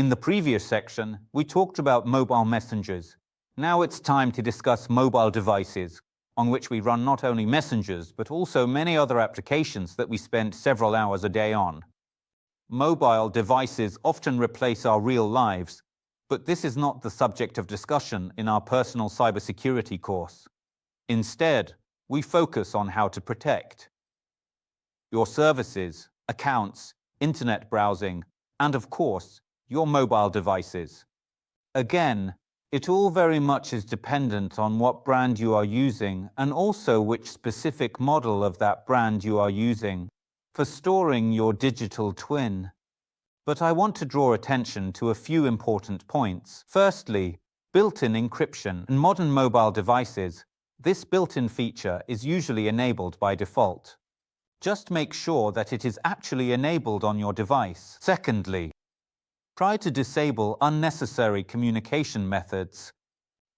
In the previous section, we talked about mobile messengers. Now it's time to discuss mobile devices, on which we run not only messengers, but also many other applications that we spend several hours a day on. Mobile devices often replace our real lives, but this is not the subject of discussion in our personal cybersecurity course. Instead, we focus on how to protect your services, accounts, internet browsing, and of course, your mobile devices. Again, it all very much is dependent on what brand you are using and also which specific model of that brand you are using for storing your digital twin. But I want to draw attention to a few important points. Firstly, built-in encryption. In modern mobile devices, this built-in feature is usually enabled by default. Just make sure that it is actually enabled on your device. Secondly, try to disable unnecessary communication methods.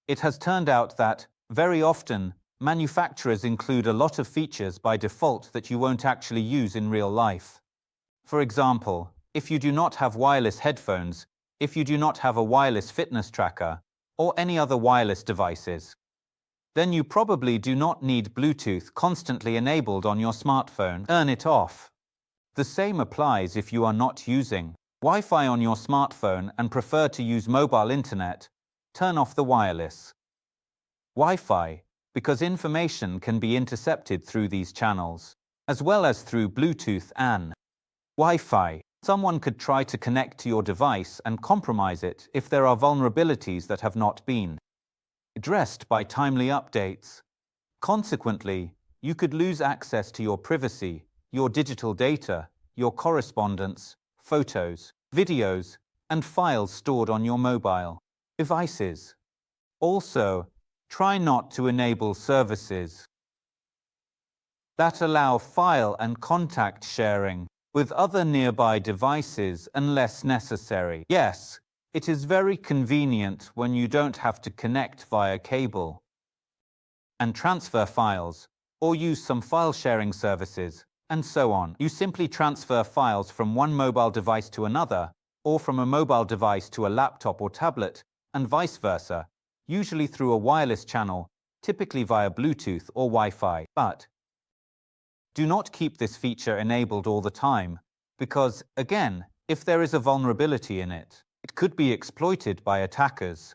It has turned out that, very often, manufacturers include a lot of features by default that you won't actually use in real life. For example, if you do not have wireless headphones, if you do not have a wireless fitness tracker, or any other wireless devices, then you probably do not need Bluetooth constantly enabled on your smartphone. Turn it off. The same applies if you are not using Wi-Fi on your smartphone and prefer to use mobile internet. Turn off the wireless Wi-Fi, because information can be intercepted through these channels, as well as through Bluetooth and Wi-Fi. Someone could try to connect to your device and compromise it if there are vulnerabilities that have not been addressed by timely updates. Consequently, you could lose access to your privacy, your digital data, your correspondence, photos, videos, and files stored on your mobile devices. Also, try not to enable services that allow file and contact sharing with other nearby devices unless necessary. Yes, it is very convenient when you don't have to connect via cable and transfer files, or use some file sharing services, and so on. You simply transfer files from one mobile device to another, or from a mobile device to a laptop or tablet, and vice versa, usually through a wireless channel, typically via Bluetooth or Wi-Fi. But do not keep this feature enabled all the time, because, again, if there is a vulnerability in it, it could be exploited by attackers.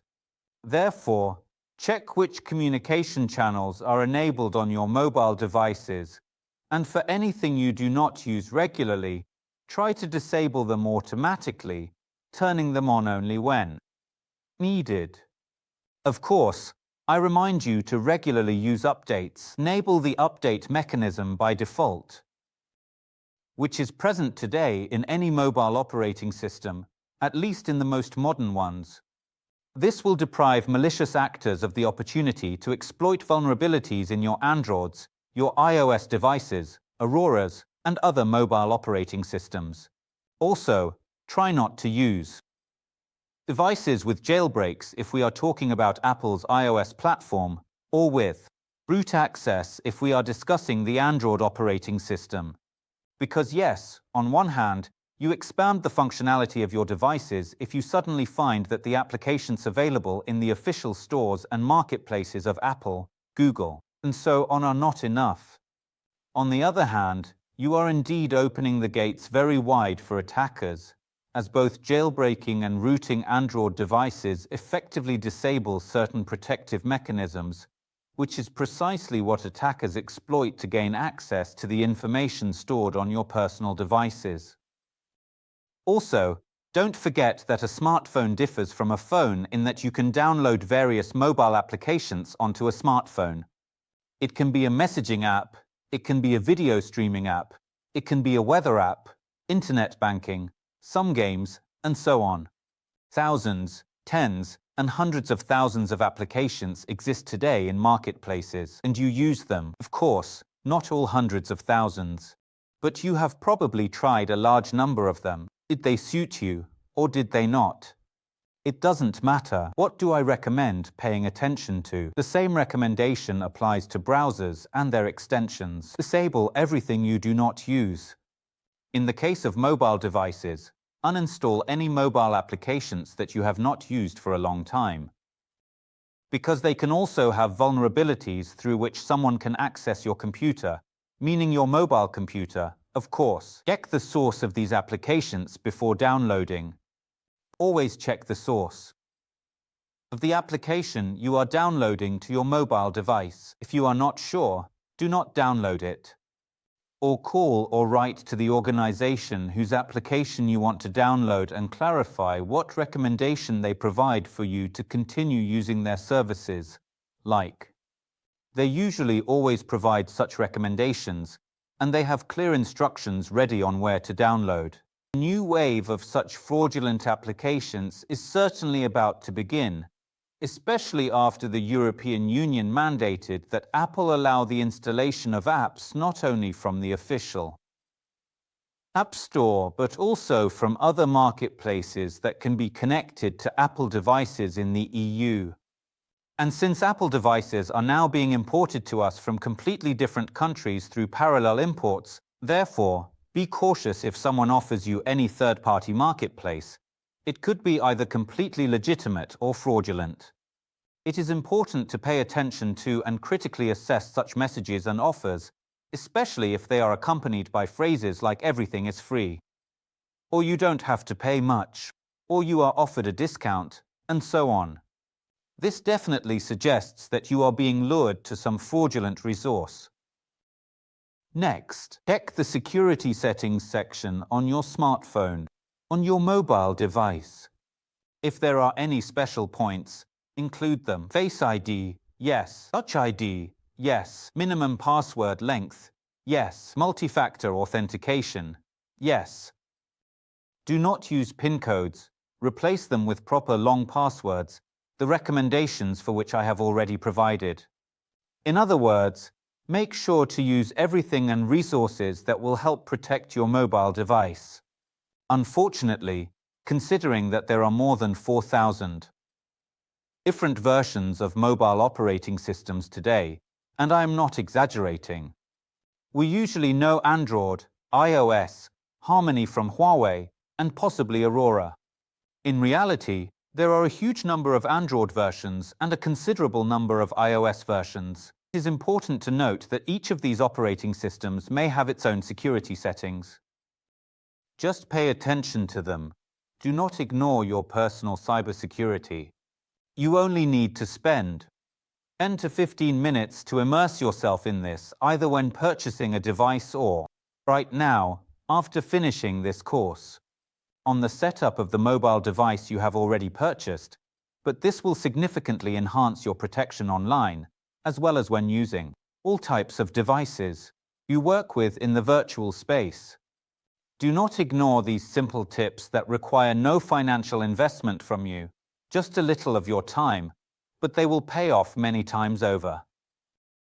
Therefore, check which communication channels are enabled on your mobile devices, and for anything you do not use regularly, try to disable them automatically, turning them on only when needed. Of course, I remind you to regularly use updates. Enable the update mechanism by default, which is present today in any mobile operating system, at least in the most modern ones. This will deprive malicious actors of the opportunity to exploit vulnerabilities in your Androids, your iOS devices, Auroras, and other mobile operating systems. Also, try not to use devices with jailbreaks if we are talking about Apple's iOS platform, or with root access if we are discussing the Android operating system. Because yes, on one hand, you expand the functionality of your devices if you suddenly find that the applications available in the official stores and marketplaces of Apple, Google, and so on are not enough. On the other hand, you are indeed opening the gates very wide for attackers, as both jailbreaking and rooting Android devices effectively disable certain protective mechanisms, which is precisely what attackers exploit to gain access to the information stored on your personal devices. Also, don't forget that a smartphone differs from a phone in that you can download various mobile applications onto a smartphone. It can be a messaging app, it can be a video streaming app, it can be a weather app, internet banking, some games, and so on. Thousands, tens, and hundreds of thousands of applications exist today in marketplaces, and you use them. Of course, not all hundreds of thousands, but you have probably tried a large number of them. Did they suit you, or did they not? It doesn't matter. What do I recommend paying attention to? The same recommendation applies to browsers and their extensions. Disable everything you do not use. In the case of mobile devices, uninstall any mobile applications that you have not used for a long time, because they can also have vulnerabilities through which someone can access your computer, meaning your mobile computer, of course. Check the source of these applications before downloading. Always check the source of the application you are downloading to your mobile device. If you are not sure, do not download it. Or call or write to the organization whose application you want to download and clarify what recommendation they provide for you to continue using their services, like. They usually always provide such recommendations, and they have clear instructions ready on where to download. A new wave of such fraudulent applications is certainly about to begin, especially after the European Union mandated that Apple allow the installation of apps not only from the official App Store, but also from other marketplaces that can be connected to Apple devices in the EU. And since Apple devices are now being imported to us from completely different countries through parallel imports, therefore, be cautious if someone offers you any third-party marketplace. It could be either completely legitimate or fraudulent. It is important to pay attention to and critically assess such messages and offers, especially if they are accompanied by phrases like "everything is free," or "you don't have to pay much," or "you are offered a discount," and so on. This definitely suggests that you are being lured to some fraudulent resource. Next, check the security settings section on your smartphone, on your mobile device. If there are any special points, include them. Face ID, yes. Touch ID, yes. Minimum password length, yes. Multi-factor authentication, yes. Do not use PIN codes. Replace them with proper long passwords, the recommendations for which I have already provided. In other words, make sure to use everything and resources that will help protect your mobile device. Unfortunately, considering that there are more than 4,000 different versions of mobile operating systems today, and I am not exaggerating, we usually know Android, iOS, Harmony from Huawei, and possibly Aurora. In reality, there are a huge number of Android versions and a considerable number of iOS versions. It is important to note that each of these operating systems may have its own security settings. Just pay attention to them. Do not ignore your personal cybersecurity. You only need to spend 10 to 15 minutes to immerse yourself in this, either when purchasing a device or right now, after finishing this course, on the setup of the mobile device you have already purchased, but this will significantly enhance your protection online, as well as when using all types of devices you work with in the virtual space. Do not ignore these simple tips that require no financial investment from you, just a little of your time, but they will pay off many times over.